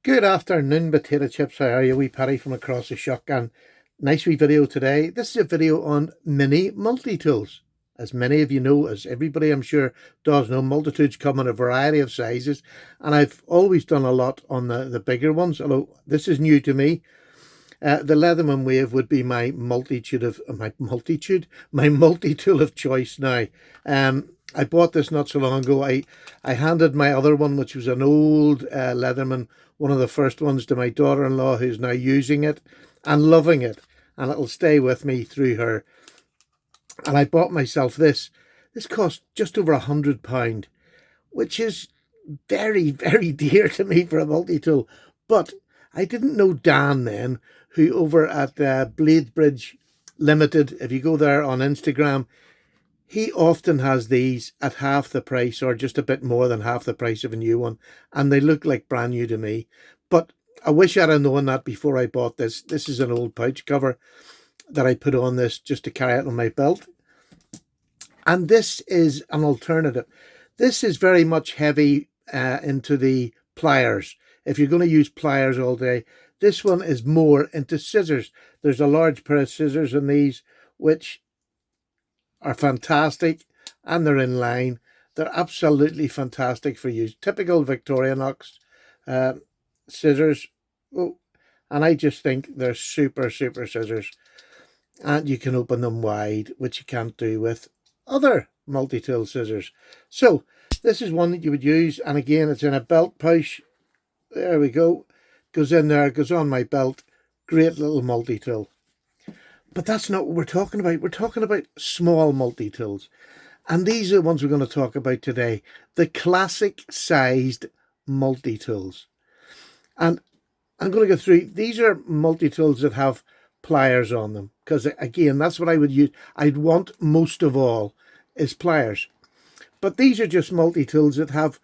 Good afternoon, potato chips. How are you? Wee Paddy from across the shotgun. Nice wee video today. This is a video on mini multi-tools. As many of you know, as everybody I'm sure does know, multitudes come in a variety of sizes, and I've always done a lot on the bigger ones, although this is new to me. The Leatherman Wave would be my multi-tool of choice now. I bought this not so long ago. I handed my other one, which was an old Leatherman, one of the first ones, to my daughter-in-law, who's now using it and loving it, and it'll stay with me through her. And I bought myself this. This cost just over £100, which is very, very dear to me for a multi-tool. But I didn't know Dan then, who over at Bladebridge Limited, if you go there on Instagram, he often has these at half the price or just a bit more than half the price of a new one. And they look like brand new to me. But I wish I'd have known that before I bought this. This is an old pouch cover that I put on this just to carry it on my belt. And this is an alternative. This is very much heavy into the pliers. If you're going to use pliers all day, this one is more into scissors. There's a large pair of scissors in these, which are fantastic, and they're in line. They're absolutely fantastic for use. Typical victorinox scissors. Oh, and I just think they're super, super scissors. And you can open them wide, which you can't do with other multi-tool scissors. So this is one that you would use, and again, it's in a belt pouch. There we go. Goes in there, goes on my belt. Great little multi-tool. But that's not what we're talking about. We're talking about small multi-tools. And these are the ones we're going to talk about today. The classic sized multi-tools. And I'm going to go through. These are multi-tools that have pliers on them. Because again, that's what I would use. I'd want most of all is pliers. But these are just multi-tools that have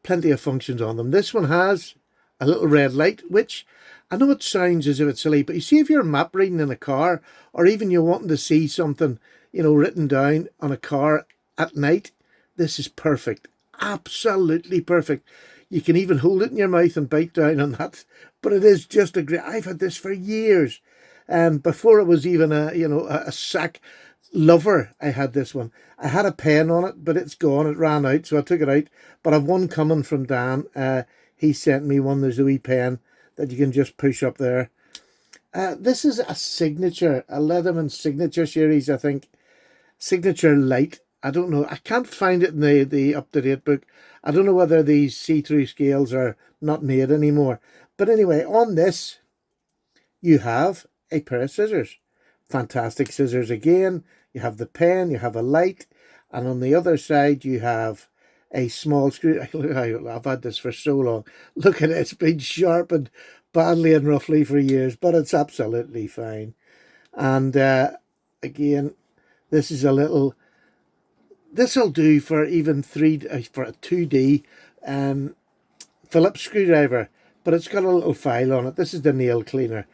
plenty of functions on them. This one has a little red light, which I know it sounds as if it's silly, but you see, if you're map reading in a car, or even you're wanting to see something, written down on a car at night, this is perfect. Absolutely perfect. You can even hold it in your mouth and bite down on that, but it is just a great. I've had this for years. Before it was even a sack lover, I had this one. I had a pen on it, but it's gone. It ran out, so I took it out. But I've one coming from Dan. He sent me one. There's a wee pen that you can just push up there. This is a signature, a Leatherman signature series, I think. Signature light. I don't know. I can't find it in the up-to-date book. I don't know whether these see-through scales are not made anymore. But anyway, on this, you have a pair of scissors. Fantastic scissors again. You have the pen, you have a light, and on the other side, you have a small screw. I've had this for so long. Look at it, it's been sharpened badly and roughly for years, but it's absolutely fine. And again, this is a little, this'll do for even for a 2D Phillips screwdriver, but it's got a little file on it. This is the nail cleaner.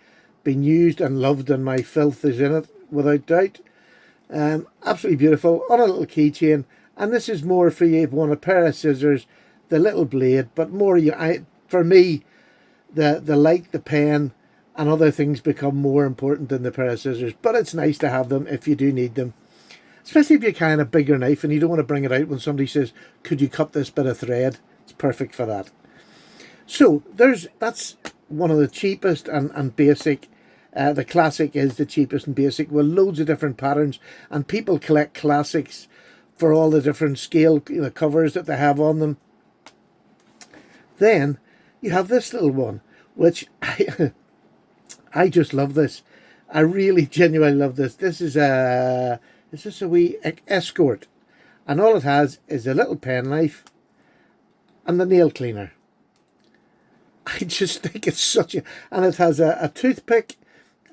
Been used and loved, and my filth is in it, without doubt. Absolutely beautiful, on a little keychain. And this is more for you if you want a pair of scissors, the little blade, but more for me, the light, the pen, and other things become more important than the pair of scissors. But it's nice to have them if you do need them, especially if you're carrying a bigger knife and you don't want to bring it out when somebody says, "Could you cut this bit of thread?" It's perfect for that. So that's one of the cheapest and basic. The classic is the cheapest and basic, with loads of different patterns, and people collect classics for all the different scale covers that they have on them. Then you have this little one, which I just love this. I really genuinely love this. This is a wee Escort, and all it has is a little penknife and the nail cleaner. I just think it's and it has a toothpick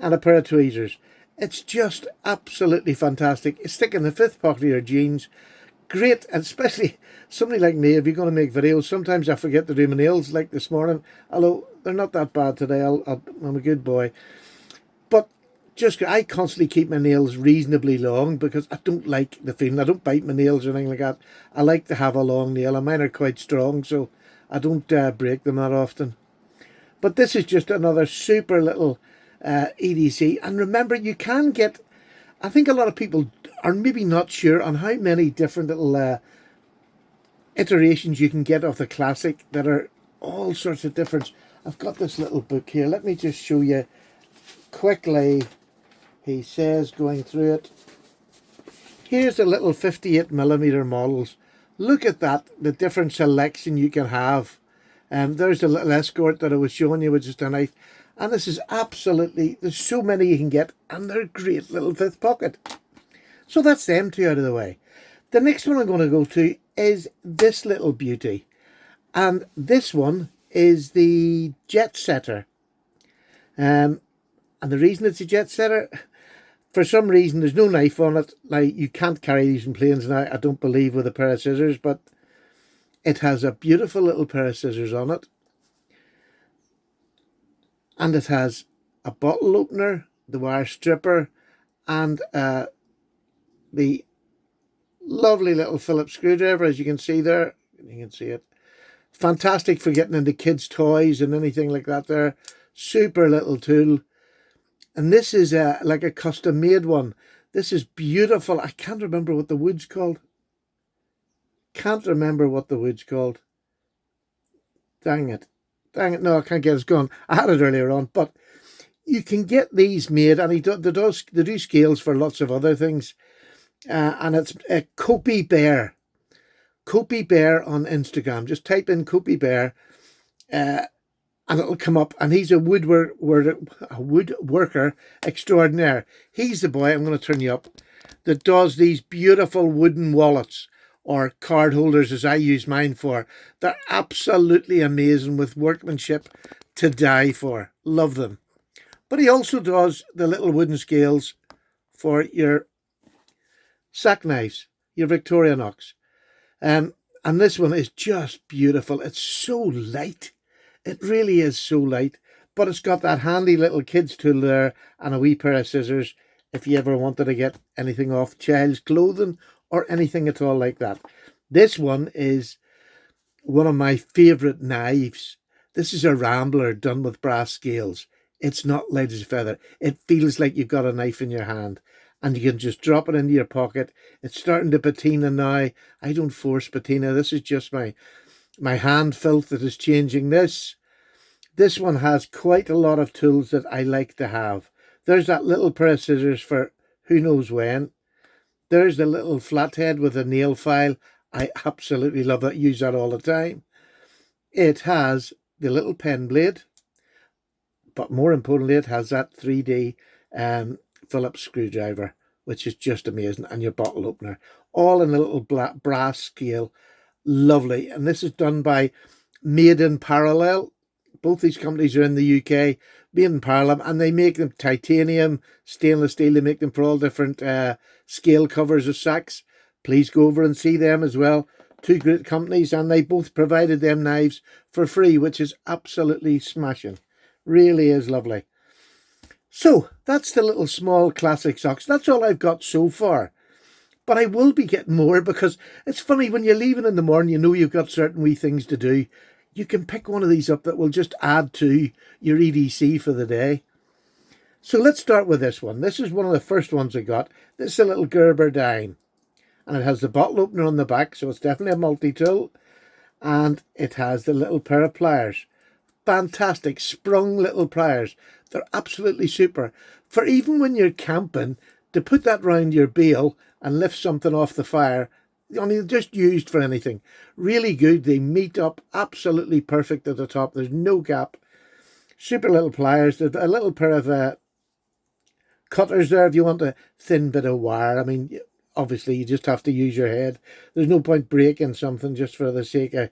and a pair of tweezers. It's just absolutely fantastic. It's stick in the fifth pocket of your jeans. Great, and especially somebody like me, if you're going to make videos, sometimes I forget to do my nails, like this morning. Although they're not that bad today, I'm a good boy. But I constantly keep my nails reasonably long because I don't like the feeling. I don't bite my nails or anything like that. I like to have a long nail, and mine are quite strong, so I don't break them that often. But this is just another super little EDC. And remember, you can get, I think a lot of people are maybe not sure on how many different little iterations you can get of the classic that are all sorts of different. I've got this little book here. Let me just show you quickly. He says, going through it, here's the little 58mm models. Look at that, the different selection you can have. There's the little Escort that I was showing you, which is the knife. And this is absolutely, there's so many you can get, and they're great little fifth pocket. So that's them two out of the way. The next one I'm going to go to is this little beauty. And this one is the Jet Setter. And the reason it's a Jet Setter, for some reason there's no knife on it. Like, you can't carry these in planes now, I don't believe, with a pair of scissors, but it has a beautiful little pair of scissors on it. And it has a bottle opener, the wire stripper, and the lovely little Phillips screwdriver, as you can see there. You can see it. Fantastic for getting into kids' toys and anything like that there. Super little tool. And this is like a custom made one. This is beautiful. I can't remember what the wood's called. Can't remember what the wood's called. Dang it. Dang it. No, I can't get it gone. I had it earlier on, but you can get these made, and they do scales for lots of other things. And it's a Copy Bear. Copy Bear on Instagram. Just type in Copy Bear, and it'll come up. And he's a woodworker extraordinaire. He's the boy, I'm going to turn you up, that does these beautiful wooden wallets, or card holders, as I use mine for. They're absolutely amazing, with workmanship to die for. Love them. But he also does the little wooden scales for your sack knives, your victorinox. And this one is just beautiful. It's so light. It really is so light. But it's got that handy little kid's tool there, and a wee pair of scissors if you ever wanted to get anything off child's clothing or anything at all like that. This one is one of my favourite knives. This is a Rambler done with brass scales. It's not light as a feather. It feels like you've got a knife in your hand, and you can just drop it into your pocket. It's starting to patina now. I don't force patina. This is just my hand filth that is changing this. This one has quite a lot of tools that I like to have. There's that little pair of scissors for who knows when. There's the little flathead with a nail file. I absolutely love that. Use that all the time. It has the little pen blade, but more importantly, it has that 3D Phillips screwdriver, which is just amazing, and your bottle opener, all in a little brass scale. Lovely. And this is done by Madebyparralel. Both these companies are in the UK. Madebyparralel, and they make them titanium, stainless steel. They make them for all different scale covers of sacks. Please go over and see them as well. Two great companies, and they both provided them knives for free, which is absolutely smashing. Really is lovely. So that's the little small classic socks. That's all I've got so far. But I will be getting more, because it's funny, when you're leaving in the morning, you know you've got certain wee things to do. You can pick one of these up that will just add to your EDC for the day. So let's start with this one. This is one of the first ones I got. This is a little Gerber dime. And it has the bottle opener on the back, so it's definitely a multi-tool. And it has the little pair of pliers. Fantastic, sprung little pliers. They're absolutely super. For even when you're camping, to put that round your bale and lift something off the fire, I mean, just used for anything. Really good. They meet up absolutely perfect at the top. There's no gap. Super little pliers. There's a little pair of cutters there if you want a thin bit of wire. I mean, obviously you just have to use your head. There's no point breaking something just for the sake of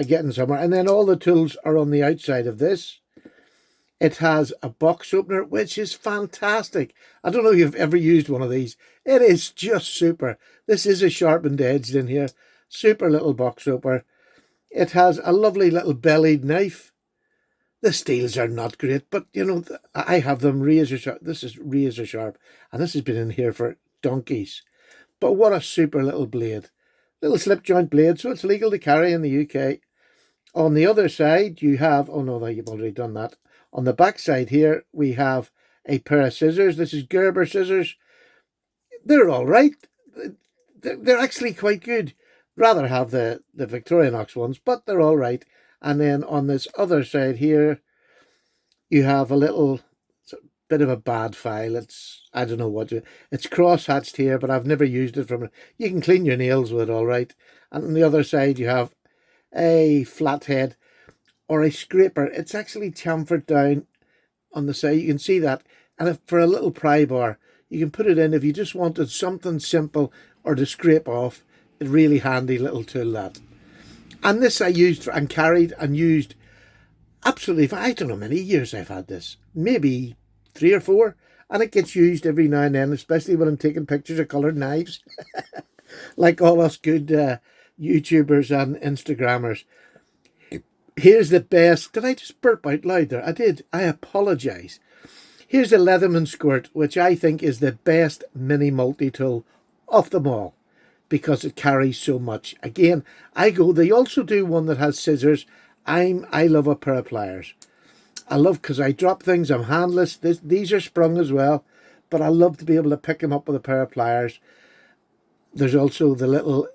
getting somewhere. And then all the tools are on the outside of this. It has a box opener, which is fantastic. I don't know if you've ever used one of these. It is just super. This is a sharpened edge in here. Super little box opener. It has a lovely little bellied knife. The steels are not great, but, you know, I have them razor sharp. This is razor sharp, and this has been in here for donkeys. But what a super little blade. Little slip joint blade, so it's legal to carry in the UK. On the other side, you have, oh no, you've already done that. On the back side here, we have a pair of scissors. This is Gerber scissors. They're all right. They're actually quite good. Rather have the Victorinox ones, but they're all right. And then on this other side here, you have a little bit of a bad file. It's, I don't know what it's cross-hatched here, but I've never used it from it. You can clean your nails with it, all right. And on the other side, you have a flathead or a scraper. It's actually chamfered down on the side. You can see that. And if, for a little pry bar, you can put it in if you just wanted something simple or to scrape off. A really handy little tool, that. And this I used and carried and used absolutely, I don't know how many years I've had this. Maybe 3 or 4. And it gets used every now and then, especially when I'm taking pictures of coloured knives. Like all us good YouTubers and Instagrammers. Here's the best. Did I just burp out loud there? I did. I apologise. Here's the Leatherman squirt, which I think is the best mini multi-tool of them all, because it carries so much. Again, they also do one that has scissors. I love a pair of pliers. I love, because I drop things, I'm handless. These are sprung as well, but I love to be able to pick them up with a pair of pliers. There's also the little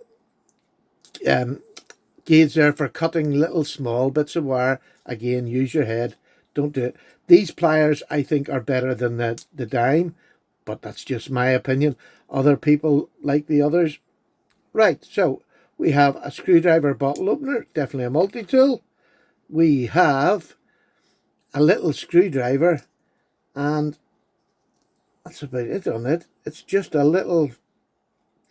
gauge there for cutting little small bits of wire. Again, use your head. Don't do it. These pliers, I think, are better than the dime, but that's just my opinion. Other people like the others. Right, so we have a screwdriver bottle opener, definitely a multi-tool. We have a little screwdriver, and that's about it on it. It's just a little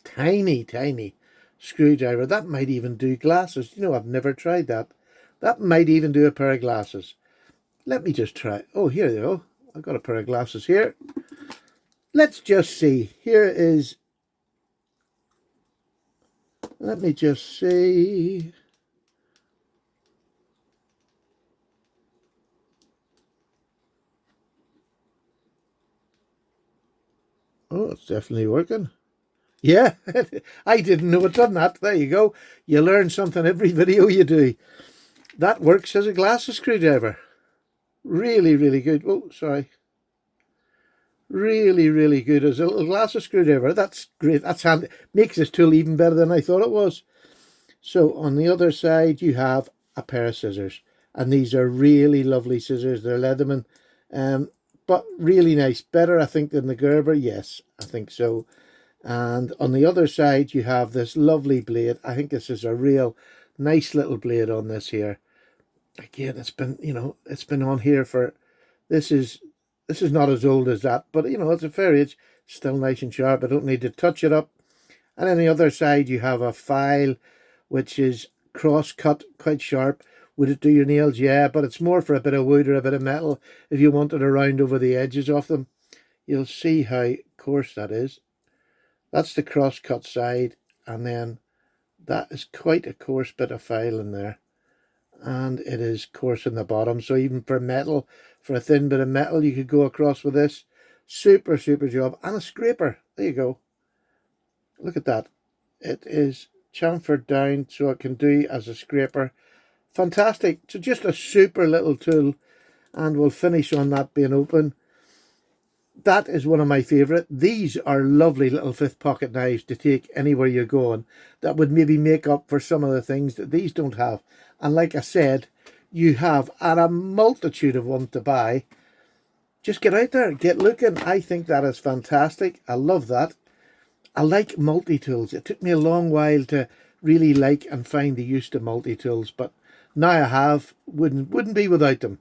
tiny screwdriver. That might even do glasses. You know, I've never tried that. That might even do a pair of glasses. Let me just try. Oh, here you go. I've got a pair of glasses here. Let's just see. Here is, let me just see. Oh, it's definitely working. Yeah, I didn't know it done that. There you go. You learn something every video you do. That works as a glasses screwdriver. Really, really good. Oh, sorry. Really, really good as a little glasses screwdriver. That's great. That's handy. Makes this tool even better than I thought it was. So on the other side, you have a pair of scissors. And these are really lovely scissors. They're Leatherman. But really nice. Better, I think, than the Gerber. Yes, I think so. And on the other side, you have this lovely blade. I think this is a real nice little blade on this here. Again, it's been, you know, it's been on here for, this is not as old as that, but, you know, it's a fair age. Still nice and sharp. I don't need to touch it up. And on the other side, you have a file, which is cross-cut, quite sharp. Would it do your nails? Yeah, but it's more for a bit of wood or a bit of metal. If you wanted to round over the edges of them, you'll see how coarse that is. That's the cross-cut side, and then that is quite a coarse bit of file in there. And it is coarse in the bottom, so even for metal, for a thin bit of metal, you could go across with this. Super job. And a scraper. There you go. Look at that. It is chamfered down so it can do as a scraper. Fantastic. So just a super little tool, and we'll finish on that being open. That is one of my favourite. These are lovely little fifth pocket knives to take anywhere you're going. That would maybe make up for some of the things that these don't have. And like I said, you have a multitude of ones to buy. Just get out there, get looking. I think that is fantastic. I love that. I like multi-tools. It took me a long while to really like and find the use to multi-tools, but now I have. Wouldn't be without them.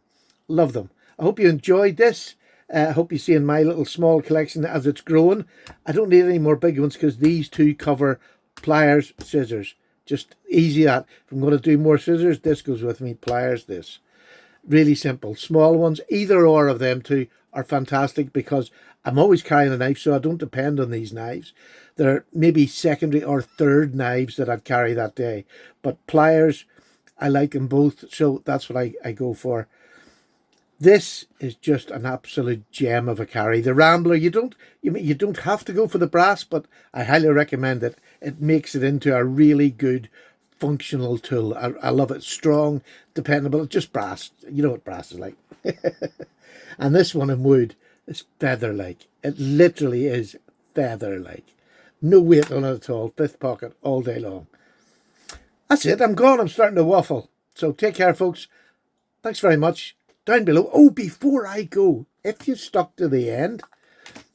Love them. I hope you enjoyed this. I hope you see in my little small collection as it's growing. I don't need any more big ones because these two cover pliers, scissors. Just easy that. If I'm going to do more scissors, this goes with me. Pliers, this. Really simple. Small ones, either or of them two are fantastic because I'm always carrying a knife, so I don't depend on these knives. They're maybe secondary or third knives that I'd carry that day. But pliers, I like them both, so that's what I go for. This is just an absolute gem of a carry. The Rambler, you don't have to go for the brass, but I highly recommend it. It makes it into a really good functional tool. I love it. Strong, dependable, just brass. You know what brass is like. And this one in wood is feather-like. It literally is feather-like. No weight on it at all. Fifth pocket all day long. That's it. I'm gone. I'm starting to waffle. So take care, folks. Thanks very much. Down below. Oh, before I go, if you stuck to the end,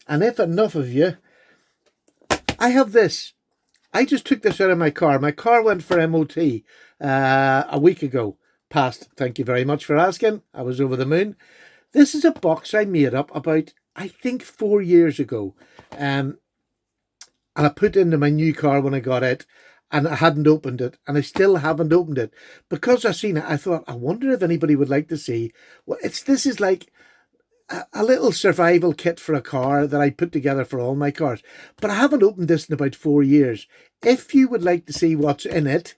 and if enough of you, I have this. I just took this out of my car. My car went for MOT a week ago. Passed. Thank you very much for asking. I was over the moon. This is a box I made up about, I think, 4 years ago. And I put into my new car when I got it. And I hadn't opened it. And I still haven't opened it. Because I seen it, I thought, I wonder if anybody would like to see. Well, this is like a little survival kit for a car that I put together for all my cars. But I haven't opened this in about 4 years. If you would like to see what's in it,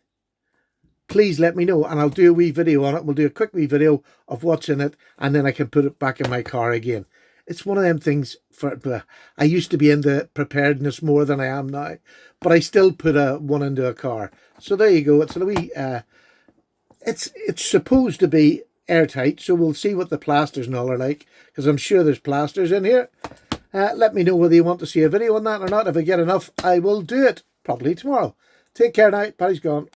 please let me know. And I'll do a wee video on it. We'll do a quick wee video of what's in it. And then I can put it back in my car again. It's one of them things I used to be into preparedness more than I am now. But I still put one into a car. So there you go. It's a wee, it's supposed to be airtight, so we'll see what the plasters and all are like, because I'm sure there's plasters in here. Let me know whether you want to see a video on that or not. If I get enough, I will do it, probably tomorrow. Take care now. Paddy's gone.